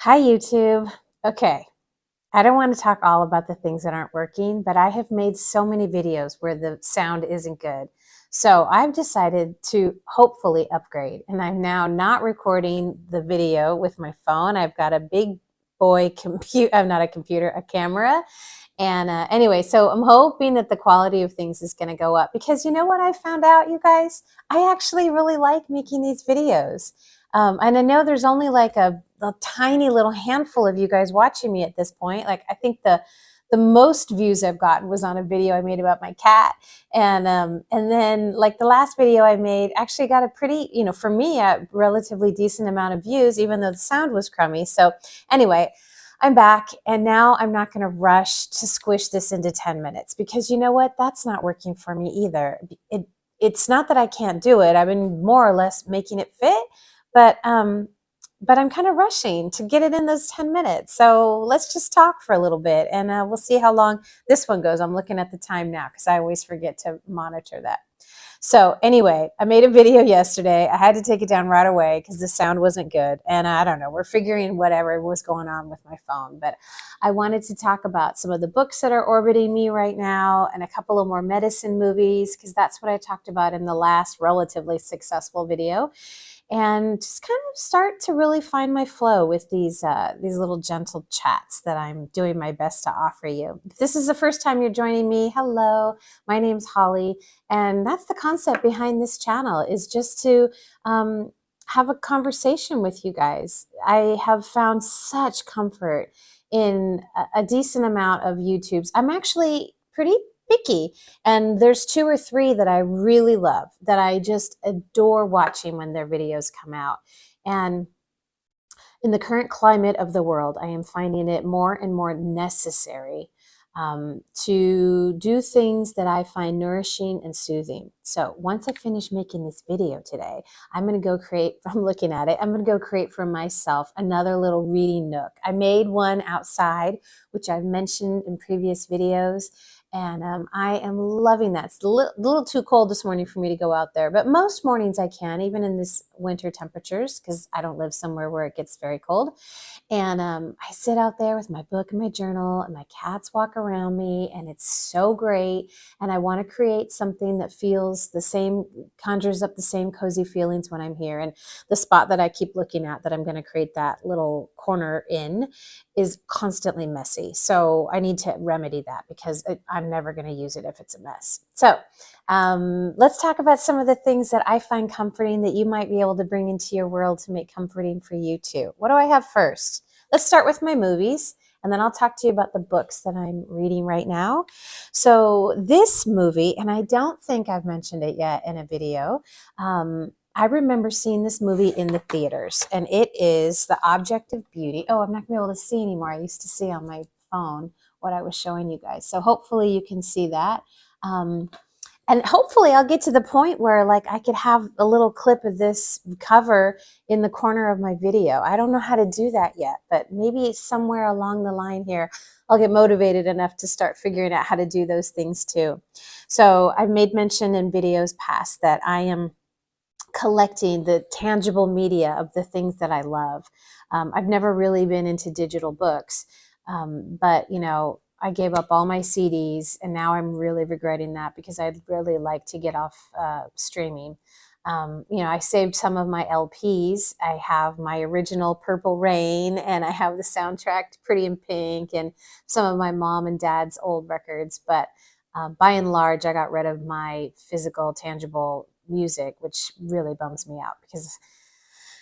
Hi, YouTube. Okay, I don't want to talk all about the things that aren't working, but I have made so many videos where the sound isn't good. So I've decided to hopefully upgrade, and I'm now not recording the video with my phone. I've got a big boy computer, I'm not a computer, a camera. And anyway, so I'm hoping that the quality of things is going to go up because you know what I found out, you guys? I actually really like making these videos. And I know there's only like a tiny little handful of you guys watching me at this point. Like I think the most views I've gotten was on a video I made about my cat, and then like the last video I made actually got a pretty, for me, a relatively decent amount of views, even though the sound was crummy. So anyway, I'm back, and now I'm not going to rush to squish this into 10 minutes because you know what? That's not working for me either. It's not that I can't do it. I've been more or less making it fit, but I'm kind of rushing to get it in those 10 minutes. So let's just talk for a little bit, and we'll see how long this one goes. I'm looking at the time now because I always forget to monitor that. So anyway, I made a video yesterday. I had to take it down right away because the sound wasn't good. And I don't know, we're figuring whatever was going on with my phone. But I wanted to talk about some of the books that are orbiting me right now and a couple of more medicine movies because that's what I talked about in the last relatively successful video, and just kind of start to really find my flow with these little gentle chats that I'm doing my best to offer you. If this is the first time you're joining me, hello, my name's Holly, and that's the concept behind this channel, is just to have a conversation with you guys. I have found such comfort in a decent amount of YouTubes. I'm actually pretty picky, and there's two or three that I really love, that I just adore watching when their videos come out. And in the current climate of the world, I am finding it more and more necessary to do things that I find nourishing and soothing. So once I finish making this video today, I'm going to go create, from looking at it, I'm going to go create for myself another little reading nook. I made one outside, which I've mentioned in previous videos. And I am loving that. It's a little too cold this morning for me to go out there, but most mornings I can, even in this winter temperatures, because I don't live somewhere where it gets very cold. And I sit out there with my book and my journal, and my cats walk around me, and it's so great. And I want to create something that feels the same, conjures up the same cozy feelings when I'm here. And the spot that I keep looking at that I'm going to create that little corner in is constantly messy. So I need to remedy that because I'm never going to use it if it's a mess. So let's talk about some of the things that I find comforting that you might be able to bring into your world to make comforting for you too. What do I have first? Let's start with my movies, and then I'll talk to you about the books that I'm reading right now. So this movie, and I don't think I've mentioned it yet in a video, I remember seeing this movie in the theaters, and it is The Object of Beauty. Oh, I'm not going to be able to see anymore. I used to see on my phone what I was showing you guys. So hopefully you can see that. And hopefully I'll get to the point where like I could have a little clip of this cover in the corner of my video. I don't know how to do that yet, but maybe somewhere along the line here, I'll get motivated enough to start figuring out how to do those things too. So I've made mention in videos past that I am collecting the tangible media of the things that I love. I've never really been into digital books, but you know, I gave up all my CDs, and now I'm really regretting that because I'd really like to get off streaming. You know, I saved some of my LPs. I have my original Purple Rain, and I have the soundtrack to Pretty in Pink, and some of my mom and dad's old records. But by and large, I got rid of my physical, tangible music, which really bums me out because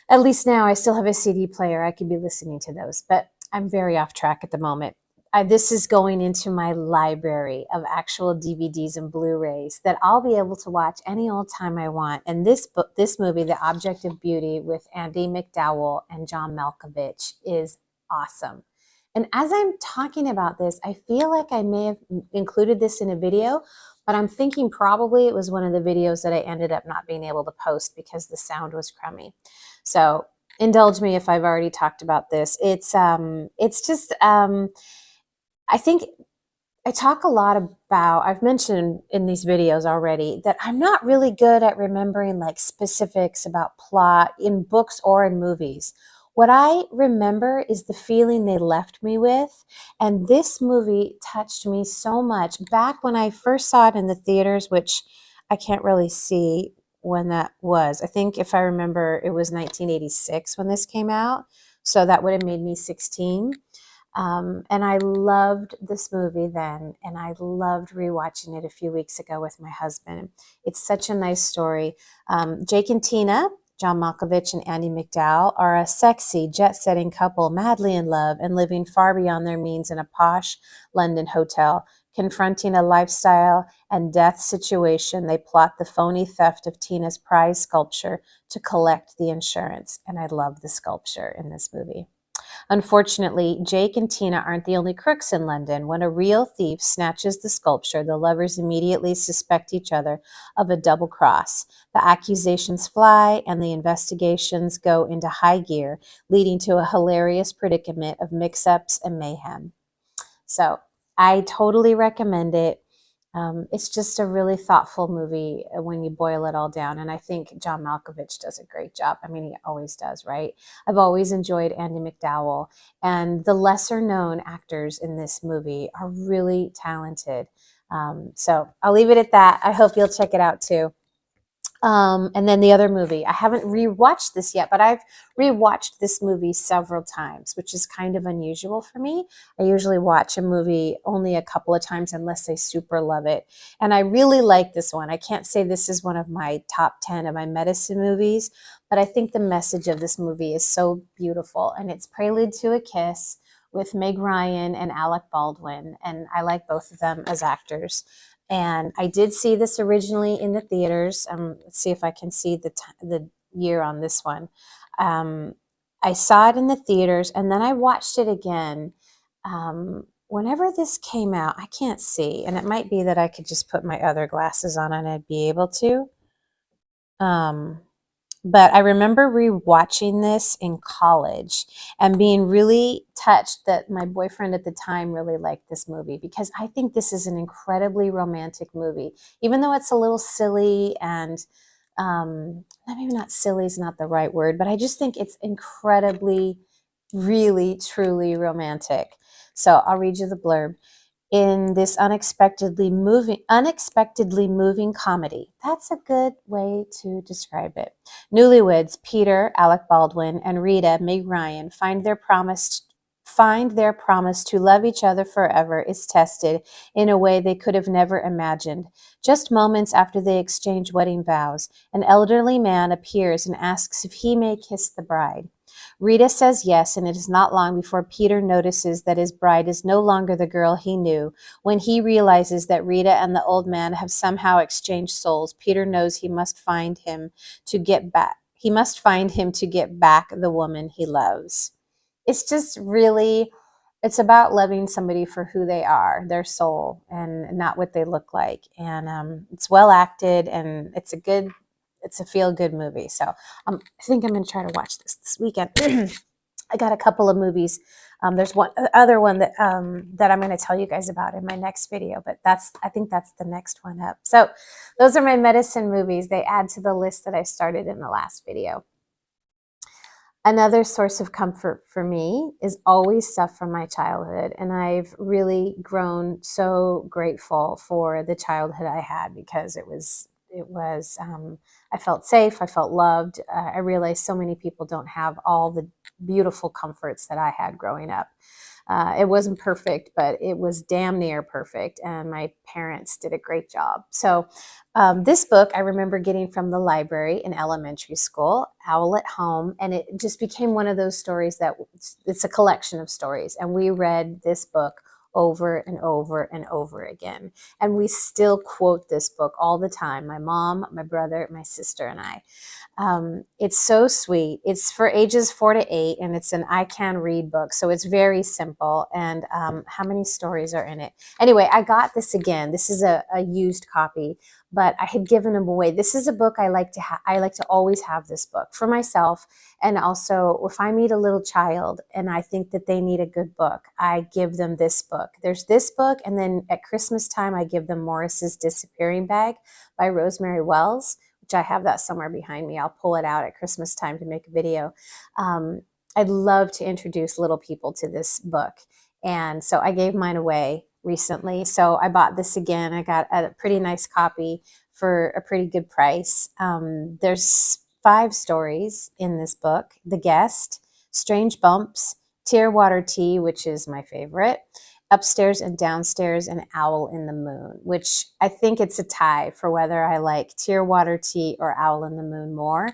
at least now I still have a CD player. I could be listening to those, but I'm very off track at the moment. This is going into my library of actual DVDs and Blu-rays that I'll be able to watch any old time I want. And this book, this movie, The Object of Beauty, with Andy McDowell and John Malkovich, is awesome. And as I'm talking about this, I feel like I may have included this in a video, but I'm thinking probably it was one of the videos that I ended up not being able to post because the sound was crummy. So indulge me if I've already talked about this. It's just I think I talk a lot about, I've mentioned in these videos already that I'm not really good at remembering like specifics about plot in books or in movies. what I remember is the feeling they left me with. And this movie touched me so much. Back when I first saw it in the theaters, which I can't really see when that was. I think if I remember, it was 1986 when this came out. So that would have made me 16. And I loved this movie then, and I loved rewatching it a few weeks ago with my husband. It's such a nice story. Jake and Tina, John Malkovich and Andie MacDowell, are a sexy, jet-setting couple madly in love and living far beyond their means in a posh London hotel. Confronting a lifestyle and death situation, they plot the phony theft of Tina's prize sculpture to collect the insurance. And I love the sculpture in this movie. Unfortunately, Jake and Tina aren't the only crooks in London. When a real thief snatches the sculpture, the lovers immediately suspect each other of a double cross. The accusations fly and the investigations go into high gear, leading to a hilarious predicament of mix-ups and mayhem. So I totally recommend it. It's just a really thoughtful movie when you boil it all down. And I think John Malkovich does a great job. I mean, he always does, right? I've always enjoyed Andie MacDowell. And the lesser known actors in this movie are really talented. So I'll leave it at that. I hope you'll check it out too. And then the other movie, I haven't rewatched this yet, but I've rewatched this movie several times, which is kind of unusual for me. I usually watch a movie only a couple of times unless I super love it. And I really like this one. I can't say this is one of my top 10 of my medicine movies, but I think the message of this movie is so beautiful. And it's Prelude to a Kiss with Meg Ryan and Alec Baldwin. And I like both of them as actors. And I did see this originally in the theaters. Let's see if I can see the year on this one. I saw it in the theaters, and then I watched it again. Whenever this came out, I can't see, and it might be that I could just put my other glasses on and I'd be able to. Um, but I remember rewatching this in college and being really touched that my boyfriend at the time really liked this movie, because I think this is an incredibly romantic movie, even though it's a little silly and maybe not silly is not the right word, but I just think it's incredibly, really, truly romantic. So I'll read you the blurb. In this unexpectedly moving comedy. That's a good way to describe it. Newlyweds Peter, Alec Baldwin, and Rita, Meg Ryan, find their promise to love each other forever is tested in a way they could have never imagined. Just moments after they exchange wedding vows, an elderly man appears and asks if he may kiss the bride. Rita says yes, and it is not long before Peter notices that his bride is no longer the girl he knew. When he realizes that Rita and the old man have somehow exchanged souls, Peter knows he must find him to get back. He must find him to get back the woman he loves. It's just really, it's about loving somebody for who they are, their soul, and not what they look like. And it's well acted, and it's a feel good movie. So I think I'm going to try to watch this weekend. I got a couple of movies. There's one other one that that I'm going to tell you guys about in my next video, but I think that's the next one up. So those are my medicine movies. They add to the list that I started in the last video. Another source of comfort for me is always stuff from my childhood. And I've really grown so grateful for the childhood I had, because I felt safe, I felt loved. I realized so many people don't have all the beautiful comforts that I had growing up. It wasn't perfect, but it was damn near perfect, and my parents did a great job. So this book I remember getting from the library in elementary school, Owl at Home, and it just became one of those stories that it's a collection of stories, and we read this book over and over and over again. And we still quote this book all the time. My mom, my brother, my sister, and I. It's so sweet. It's for ages 4 to 8, and it's an I Can Read book. So it's very simple. And how many stories are in it? Anyway, I got this again. This is a used copy, but I had given them away. This is a book I like to I like to always have this book for myself. And also, if I meet a little child and I think that they need a good book, I give them this book. There's this book, and then at Christmas time, I give them Morris's Disappearing Bag by Rosemary Wells, which I have that somewhere behind me. I'll pull it out at Christmas time to make a video. I'd love to introduce little people to this book. And so I gave mine away recently. So I bought this again. I got a pretty nice copy for a pretty good price. There's 5 stories in this book: The Guest, Strange Bumps, Tearwater Tea, which is my favorite, Upstairs and Downstairs, and Owl in the Moon, which I think it's a tie for whether I like Tearwater Tea or Owl in the Moon more.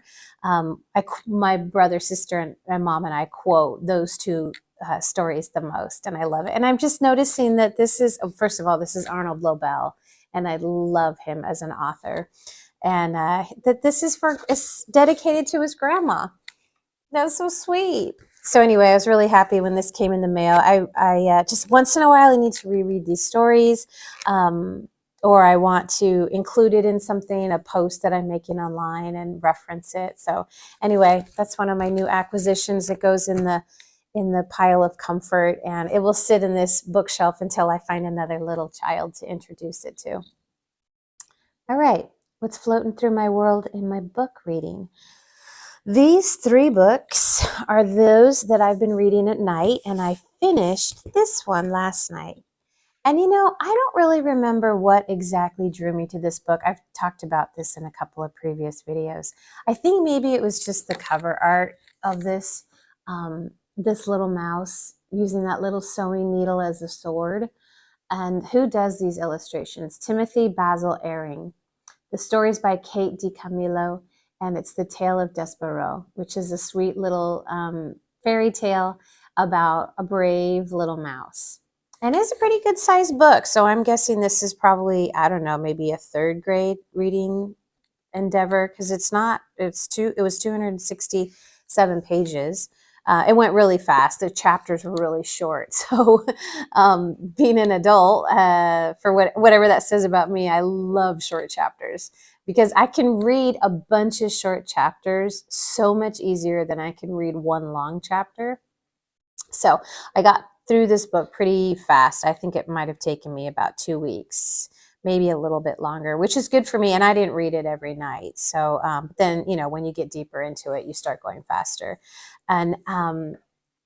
My brother, sister, and my mom and I quote those 2 stories the most, and I love it. And I'm just noticing that this is, first of all, this is Arnold Lobel, and I love him as an author, and that this is it's dedicated to his grandma. That was so sweet. So anyway, I was really happy when this came in the mail. I just once in a while I need to reread these stories, or I want to include it in something, a post that I'm making online, and reference it. So anyway, that's one of my new acquisitions. It goes in the pile of comfort, and it will sit in this bookshelf until I find another little child to introduce it to. All right, what's floating through my world in my book reading? These 3 books are those that I've been reading at night, and I finished this one last night. And I don't really remember what exactly drew me to this book. I've talked about this in a couple of previous videos. I think maybe it was just the cover art of this little mouse using that little sewing needle as a sword. And who does these illustrations? Timothy Basil Eyring. The story's by Kate DiCamillo, and it's The Tale of Despereaux, which is a sweet little fairy tale about a brave little mouse. And it's a pretty good sized book, so I'm guessing this is probably, I don't know, maybe a 3rd grade reading endeavor, because it was 267 pages. It went really fast. The chapters were really short. So being an adult, for whatever that says about me, I love short chapters, because I can read a bunch of short chapters so much easier than I can read one long chapter. So I got through this book pretty fast. I think it might have taken me about 2 weeks, maybe a little bit longer, which is good for me. And I didn't read it every night. So then, when you get deeper into it, you start going faster. And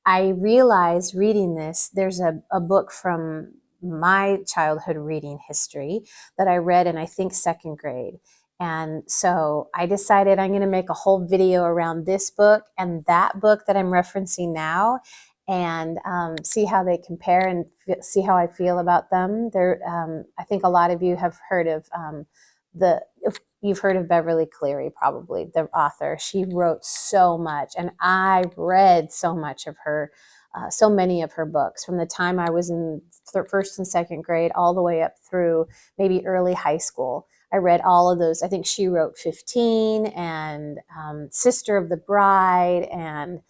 I realized reading this, there's a book from my childhood reading history that I read in, I think, 2nd grade. And so I decided I'm going to make a whole video around this book and that book that I'm referencing now, and see how they compare and see how I feel about them. I think a lot of you have heard of you've heard of Beverly Cleary, probably, the author. She wrote so much, and I read so much of her, so many of her books from the time I was in 1st and 2nd grade all the way up through maybe early high school. I read all of those. I think she wrote 15 and Sister of the Bride, and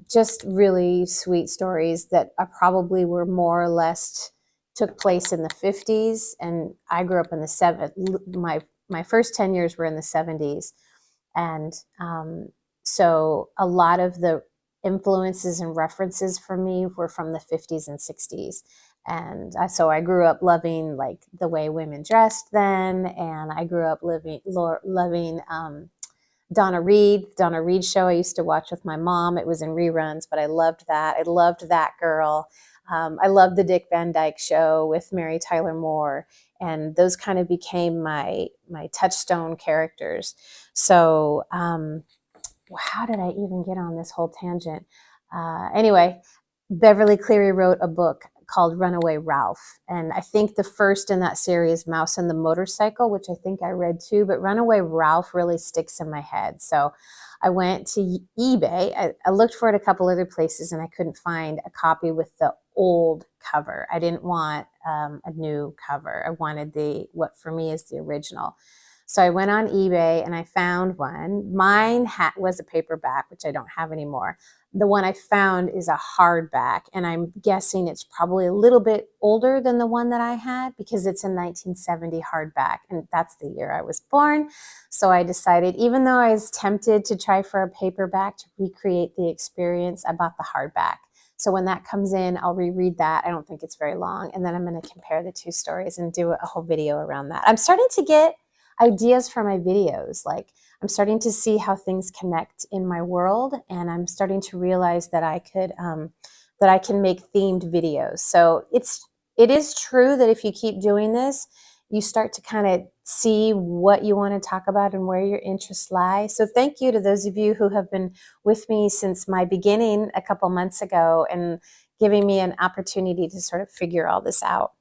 just really sweet stories that probably were more or less took place in the 50s. And I grew up in the 70s. My first 10 years were in the 70s. And so a lot of the influences and references for me were from the 50s and 60s. And so I grew up loving like the way women dressed then. And I grew up loving Donna Reed show I used to watch with my mom. It was in reruns, but I loved that. I loved That Girl. I loved the Dick Van Dyke Show with Mary Tyler Moore, and those kind of became my touchstone characters. So how did I even get on this whole tangent? Anyway, Beverly Cleary wrote a book called Runaway Ralph. And I think the first in that series, Mouse and the Motorcycle, which I think I read too, but Runaway Ralph really sticks in my head. So I went to eBay. I looked for it a couple other places, and I couldn't find a copy with the old cover. I didn't want a new cover. I wanted what for me is the original. So I went on eBay and I found one. Mine was a paperback, which I don't have anymore. The one I found is a hardback, and I'm guessing it's probably a little bit older than the one that I had, because it's a 1970 hardback, and that's the year I was born. So I decided, even though I was tempted to try for a paperback to recreate the experience, I bought the hardback. So when that comes in, I'll reread that. I don't think it's very long, and then I'm going to compare the 2 stories and do a whole video around that. I'm starting to get ideas for my videos. Like, I'm starting to see how things connect in my world, and I'm starting to realize that I can make themed videos. So it is true that if you keep doing this, you start to kind of see what you want to talk about and where your interests lie. So thank you to those of you who have been with me since my beginning a couple months ago and giving me an opportunity to sort of figure all this out.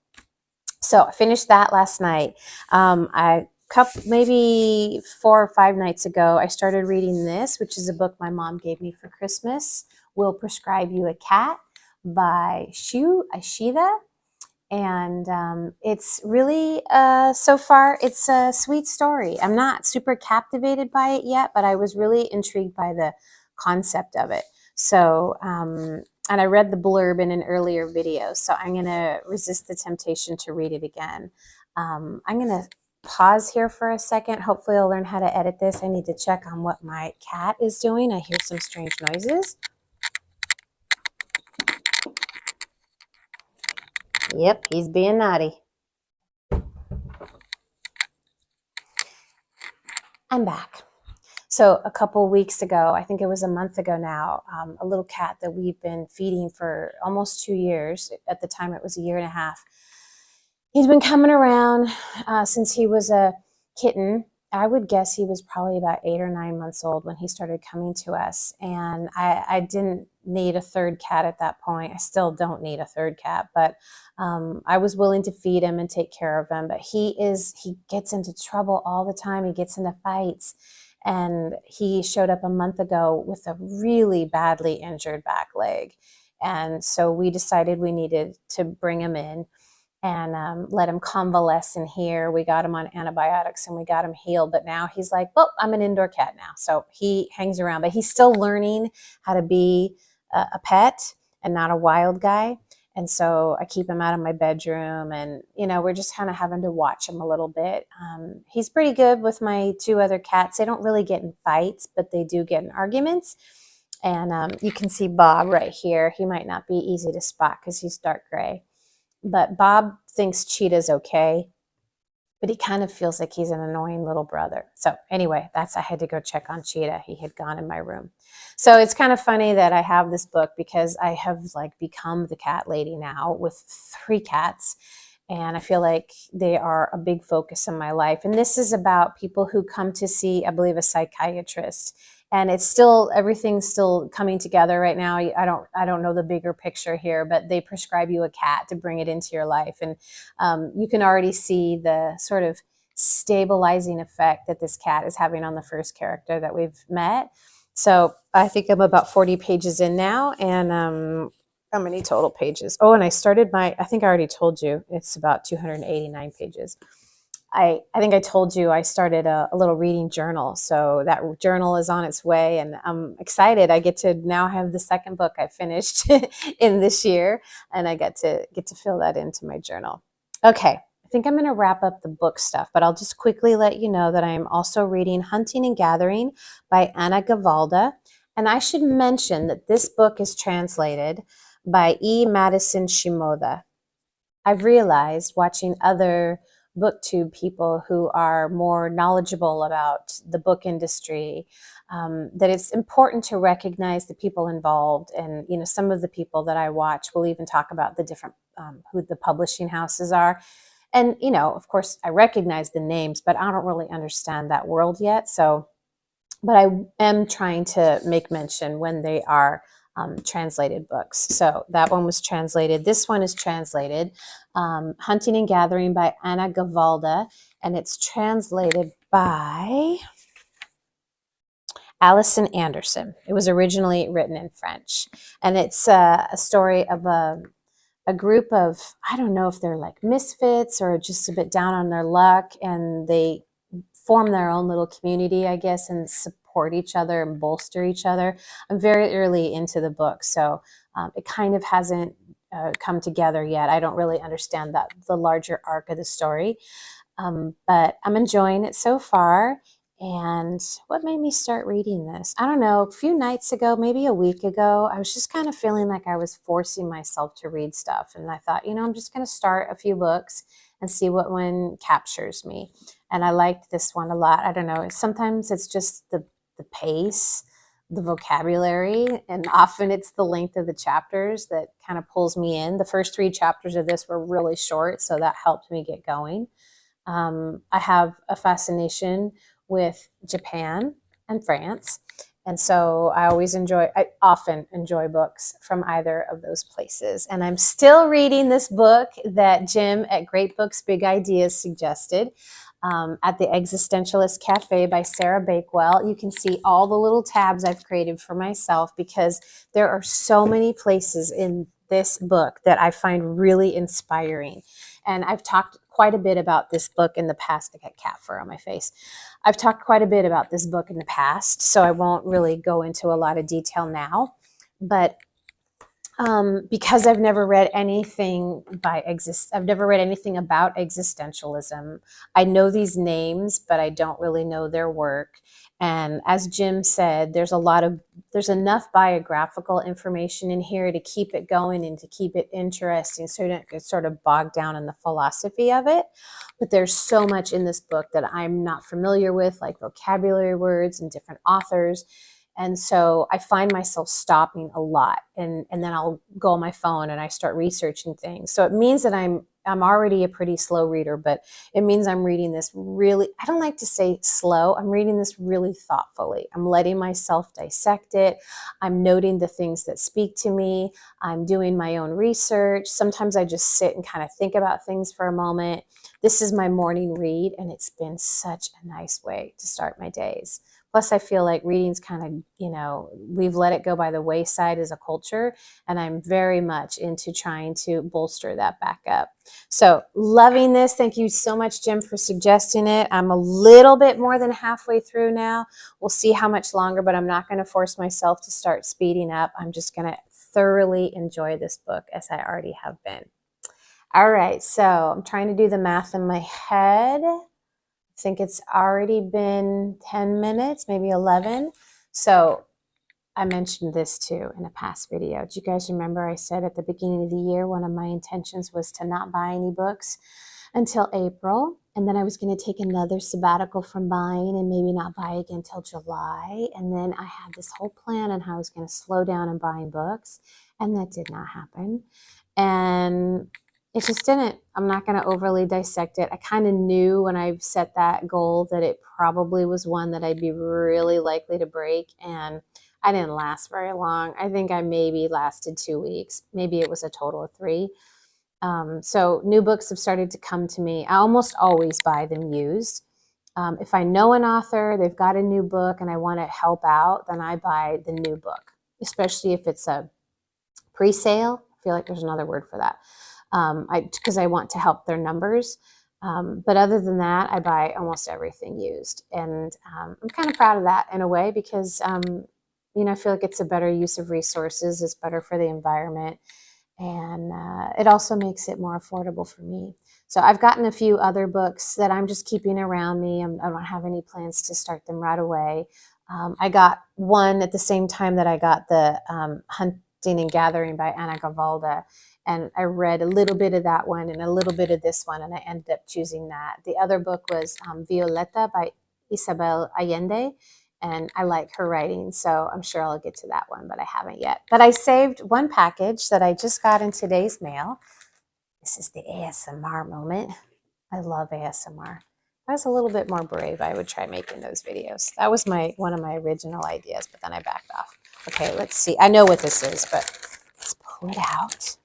So I finished that last night. Maybe 4 or 5 nights ago, I started reading this, which is a book my mom gave me for Christmas. Will Prescribe You a Cat by Shu Ashida. And it's really, so far, it's a sweet story. I'm not super captivated by it yet, but I was really intrigued by the concept of it. So, and I read the blurb in an earlier video, so I'm going to resist the temptation to read it again. I'm going to pause here for a second. Hopefully I'll learn how to edit this. I need to check on what my cat is doing. I hear some strange noises. Yep, he's being naughty. I'm back. So a couple weeks ago, I think it was a month ago now, a little cat that we've been feeding for almost 2 years. At the time, it was a year and a half. He's been coming around since he was a kitten. I would guess he was probably about 8 or 9 months old when he started coming to us. And I didn't need a third cat at that point. I still don't need a third cat, but I was willing to feed him and take care of him. But he gets into trouble all the time. He gets into fights. And he showed up a month ago with a really badly injured back leg. And so we decided we needed to bring him in and let him convalesce in here. We got him on antibiotics and we got him healed. But now he's like, well, I'm an indoor cat now. So he hangs around, but he's still learning how to be a pet and not a wild guy. And so I keep him out of my bedroom, and, we're just kind of having to watch him a little bit. He's pretty good with my 2 other cats. They don't really get in fights, but they do get in arguments. And you can see Bob right here. He might not be easy to spot because he's dark gray. But Bob thinks Cheetah's okay, but he kind of feels like he's an annoying little brother. So anyway, I had to go check on Cheetah. He had gone in my room. So it's kind of funny that I have this book because I have become the cat lady now with 3 cats. And I feel like they are a big focus in my life. And this is about people who come to see, I believe, a psychiatrist. And everything's still coming together right now. I don't know the bigger picture here, but they prescribe you a cat to bring it into your life. And you can already see the sort of stabilizing effect that this cat is having on the first character that we've met. So I think I'm about 40 pages in now. And how many total pages? Oh, and I think I already told you, it's about 289 pages. I think I told you I started a little reading journal. So that journal is on its way, and I'm excited. I get to now have the second book I finished in this year, and I get to fill that into my journal. Okay, I think I'm going to wrap up the book stuff, but I'll just quickly let you know that I am also reading Hunting and Gathering by Anna Gavalda. And I should mention that this book is translated by E. Madison Shimoda. I've realized watching other booktube people who are more knowledgeable about the book industry, that it's important to recognize the people involved. And some of the people that I watch will even talk about the different who the publishing houses are. And of course I recognize the names, but I don't really understand that world yet. But I am trying to make mention when they are translated books. So that one was translated. This one is translated, Hunting and Gathering by Anna Gavalda, and it's translated by Allison Anderson. It was originally written in French, and it's a story of a group of, I don't know if they're like misfits or just a bit down on their luck, and they form their own little community, I guess, and support each other and bolster each other. I'm very early into the book, so it kind of hasn't come together yet. I don't really understand the larger arc of the story, but I'm enjoying it so far. And what made me start reading this? I don't know, a few nights ago, maybe a week ago, I was just kind of feeling like I was forcing myself to read stuff. And I thought, I'm just going to start a few books and see what one captures me. And I liked this one a lot. I don't know, sometimes it's just the pace, the vocabulary, and often it's the length of the chapters that kind of pulls me in. The first 3 chapters of this were really short, so that helped me get going. I have a fascination with Japan and France. And so I often enjoy books from either of those places. And I'm still reading this book that Jim at Great Books, Big Ideas suggested, at the Existentialist Cafe by Sarah Bakewell. You can see all the little tabs I've created for myself because there are so many places in this book that I find really inspiring. And I've talked quite a bit about this book in the past. I got cat fur on my face. I've talked quite a bit about this book in the past, so I won't really go into a lot of detail now. But because I've never read anything I've never read anything about existentialism. I know these names, but I don't really know their work. And as Jim said, there's enough biographical information in here to keep it going and to keep it interesting, so you don't get sort of bogged down in the philosophy of it. But there's so much in this book that I'm not familiar with, like vocabulary words and different authors. And so I find myself stopping a lot, and then I'll go on my phone and I start researching things. So it means that I'm already a pretty slow reader, but it means I'm reading this really, I don't like to say slow, I'm reading this really thoughtfully. I'm letting myself dissect it. I'm noting the things that speak to me. I'm doing my own research. Sometimes I just sit and kind of think about things for a moment. This is my morning read, and it's been such a nice way to start my days. Plus, I feel like reading's kind of, we've let it go by the wayside as a culture, and I'm very much into trying to bolster that back up. So, loving this. Thank you so much, Jim, for suggesting it. I'm a little bit more than halfway through now. We'll see how much longer, but I'm not going to force myself to start speeding up. I'm just going to thoroughly enjoy this book as I already have been. All right, so I'm trying to do the math in my head. I think it's already been 10 minutes, maybe 11. So I mentioned this too in a past video. Do you guys remember I said at the beginning of the year, one of my intentions was to not buy any books until April. And then I was going to take another sabbatical from buying and maybe not buy again until July. And then I had this whole plan on how I was going to slow down in buying books. And that did not happen. And it just didn't. I'm not going to overly dissect it. I kind of knew when I set that goal that it probably was one that I'd be really likely to break. And I didn't last very long. I think I maybe lasted 2 weeks. Maybe it was a total of 3. So new books have started to come to me. I almost always buy them used. If I know an author, they've got a new book, and I want to help out, then I buy the new book, especially if it's a pre-sale. I feel like there's another word for that. Because I want to help their numbers. But other than that, I buy almost everything used. And I'm kind of proud of that in a way because, I feel like it's a better use of resources. It's better for the environment. And it also makes it more affordable for me. So I've gotten a few other books that I'm just keeping around me. I don't have any plans to start them right away. I got one at the same time that I got the Hunting and Gathering by Anna Gavalda. And I read a little bit of that one and a little bit of this one, and I ended up choosing that. The other book was Violeta by Isabel Allende, and I like her writing, so I'm sure I'll get to that one, but I haven't yet. But I saved one package that I just got in today's mail. This is the ASMR moment. I love ASMR. If I was a little bit more brave, I would try making those videos. That was one of my original ideas, but then I backed off. Okay, let's see. I know what this is, but let's pull it out.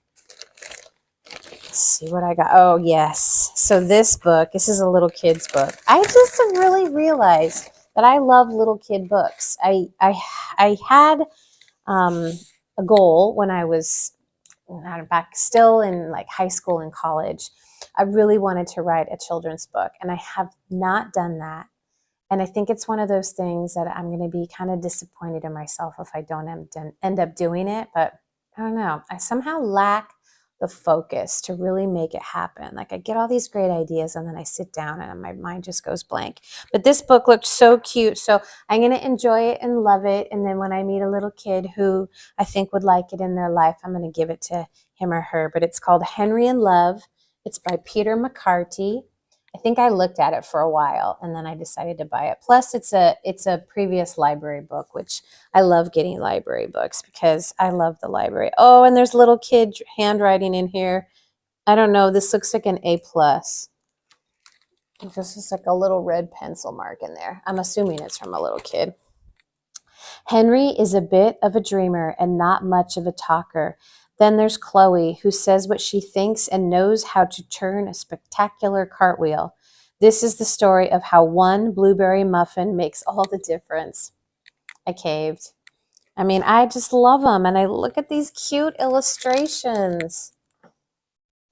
Let's see what I got. Oh, yes. So this is a little kid's book. I just really realized that I love little kid books. I had a goal when I was back still in like high school and college. I really wanted to write a children's book, and I have not done that. And I think it's one of those things that I'm going to be kind of disappointed in myself if I don't end up doing it. But I don't know. I somehow lack the focus to really make it happen. Like I get all these great ideas and then I sit down and my mind just goes blank. But this book looked so cute. So I'm going to enjoy it and love it. And then when I meet a little kid who I think would like it in their life, I'm going to give it to him or her. But it's called Henry in Love. It's by Peter McCarthy. I think I looked at it for a while and then I decided to buy it. Plus it's a previous library book, which I love getting library books because I love the library. Oh, and there's little kid handwriting in here. I don't know. This looks like an A plus. This is like a little red pencil mark in there. I'm assuming it's from a little kid. Henry is a bit of a dreamer and not much of a talker. Then there's Chloe, who says what she thinks and knows how to turn a spectacular cartwheel. This is the story of how one blueberry muffin makes all the difference. I caved. I mean, I just love them. And I look at these cute illustrations.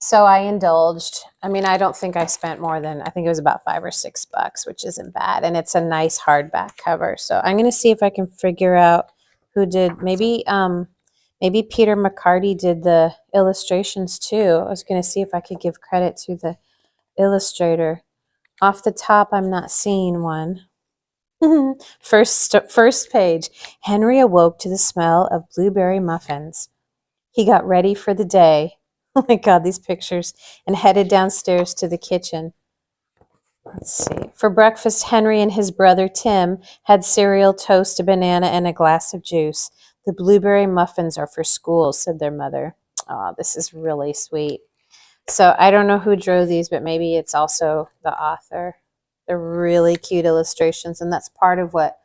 So I indulged. I mean, I don't think I spent more than, I think it was about $5 or $6, which isn't bad. And it's a nice hardback cover. So I'm going to see if I can figure out who did, maybe Peter McCarty did the illustrations too. I was going to see if I could give credit to the illustrator. Off the top, I'm not seeing one. First page. Henry awoke to the smell of blueberry muffins. He got ready for the day. Oh my God, these pictures. And headed downstairs to the kitchen. Let's see. For breakfast, Henry and his brother Tim had cereal, toast, a banana, and a glass of juice. The blueberry muffins are for school, said their mother. Oh, this is really sweet. So I don't know who drew these, but maybe it's also the author. They're really cute illustrations, and that's part of what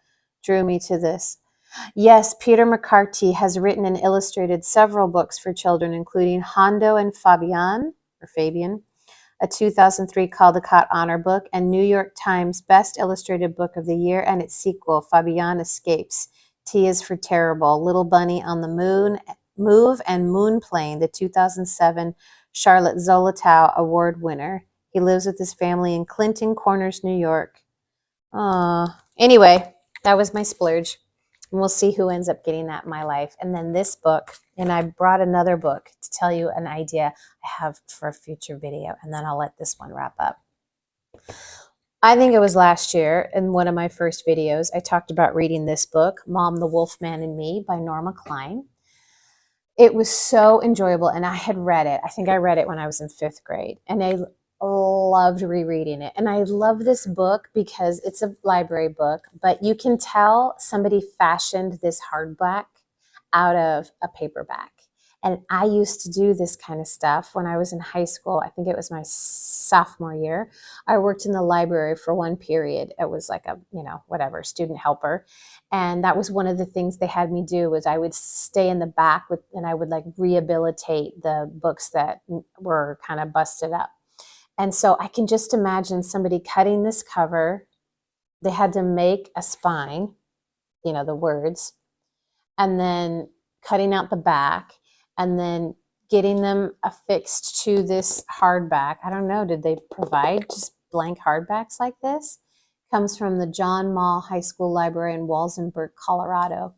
drew me to this. Yes, Peter McCarthy has written and illustrated several books for children, including Hondo and Fabian, a 2003 Caldecott Honor Book, and New York Times Best Illustrated Book of the Year, and its sequel, Fabian Escapes. T is for Terrible, Little Bunny on the Moon, Move, and Moonplane, the 2007 Charlotte Zolotow Award winner. He lives with his family in Clinton Corners, New York. Anyway, that was my splurge. And we'll see who ends up getting that in my life. And then this book, and I brought another book to tell you an idea I have for a future video, and then I'll let this one wrap up. I think it was last year in one of my first videos, I talked about reading this book, Mom, the Wolfman and Me by Norma Klein. It was so enjoyable, and I had read it. I think I read it when I was in 5th grade, and I loved rereading it. And I love this book because it's a library book, but you can tell somebody fashioned this hardback out of a paperback. And I used to do this kind of stuff when I was in high school. I think it was my sophomore year. I worked in the library for one period. It was like a, whatever, student helper. And that was one of the things they had me do was I would stay in the back and I would like rehabilitate the books that were kind of busted up. And so I can just imagine somebody cutting this cover. They had to make a spine, the words, and then cutting out the back and then getting them affixed to this hardback. I don't know, did they provide just blank hardbacks like this? Comes from the John Mall High School Library in Walsenburg, Colorado.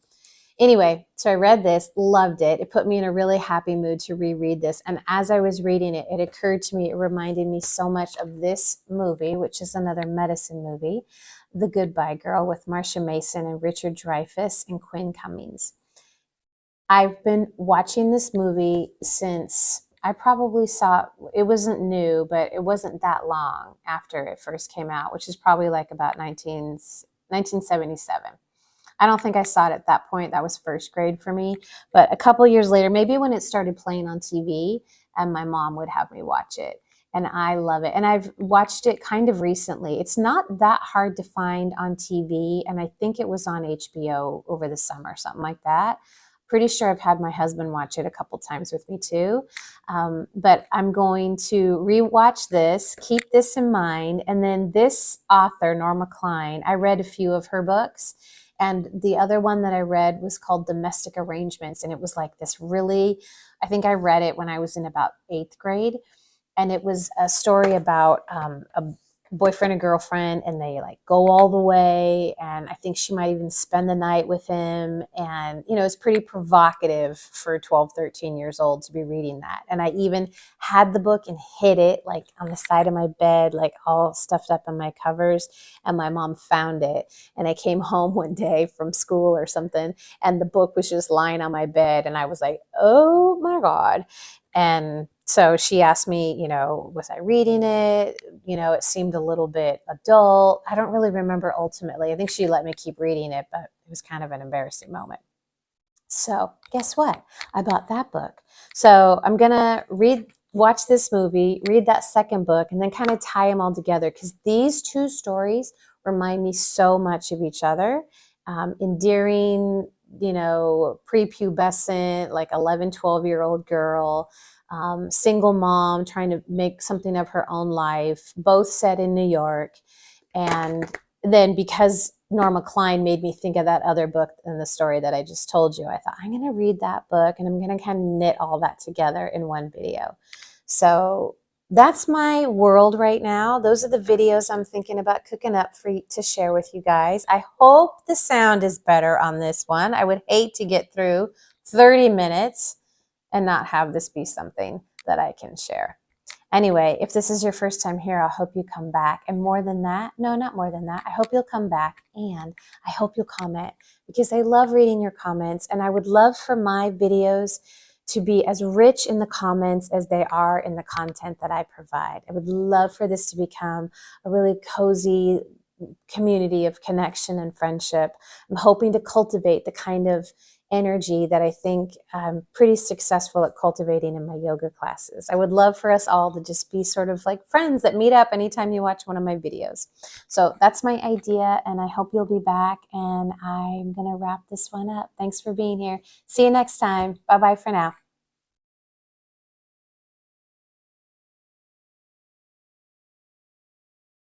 Anyway, so I read this, loved it. It put me in a really happy mood to reread this. And as I was reading it, it occurred to me, it reminded me so much of this movie, which is another medicine movie, The Goodbye Girl, with Marcia Mason and Richard Dreyfuss and Quinn Cummings. I've been watching this movie since I probably saw it wasn't new, but it wasn't that long after it first came out, which is probably like about 1977. I don't think I saw it at that point. That was 1st grade for me. But a couple years later, maybe when it started playing on TV, and my mom would have me watch it. And I love it. And I've watched it kind of recently. It's not that hard to find on TV. And I think it was on HBO over the summer, something like that. Pretty sure I've had my husband watch it a couple times with me too. But I'm going to rewatch this, keep this in mind. And then this author, Norma Klein, I read a few of her books. And the other one that I read was called Domestic Arrangements. And it was like this really, I think I read it when I was in about 8th grade. And it was a story about a boyfriend and girlfriend, and they like go all the way. And I think she might even spend the night with him. And, it's pretty provocative for 12, 13 years old to be reading that. And I even had the book and hid it like on the side of my bed, like all stuffed up in my covers. And my mom found it. And I came home one day from school or something, and the book was just lying on my bed. And I was like, oh my God. And So she asked me, was I reading it? It seemed a little bit adult. I don't really remember ultimately. I think she let me keep reading it, but it was kind of an embarrassing moment. So guess what? I bought that book. So I'm going to watch this movie, read that second book, and then kind of tie them all together because these two stories remind me so much of each other. Endearing, prepubescent, like 11, 12-year-old girl, single mom trying to make something of her own life, both set in New York. And then because Norma Klein made me think of that other book in the story that I just told you, I thought, I'm going to read that book and I'm going to kind of knit all that together in one video. So that's my world right now. Those are the videos I'm thinking about cooking up to share with you guys. I hope the sound is better on this one. I would hate to get through 30 minutes and not have this be something that I can share. Anyway, if this is your first time here, I hope you come back. And more than that, no, not more than that, I hope you'll come back and I hope you'll comment because I love reading your comments and I would love for my videos to be as rich in the comments as they are in the content that I provide. I would love for this to become a really cozy community of connection and friendship. I'm hoping to cultivate the kind of energy that I think I'm pretty successful at cultivating in my yoga classes. I would love for us all to just be sort of like friends that meet up anytime you watch one of my videos. So that's my idea, and I hope you'll be back, and I'm going to wrap this one up. Thanks for being here. See you next time. Bye-bye for now.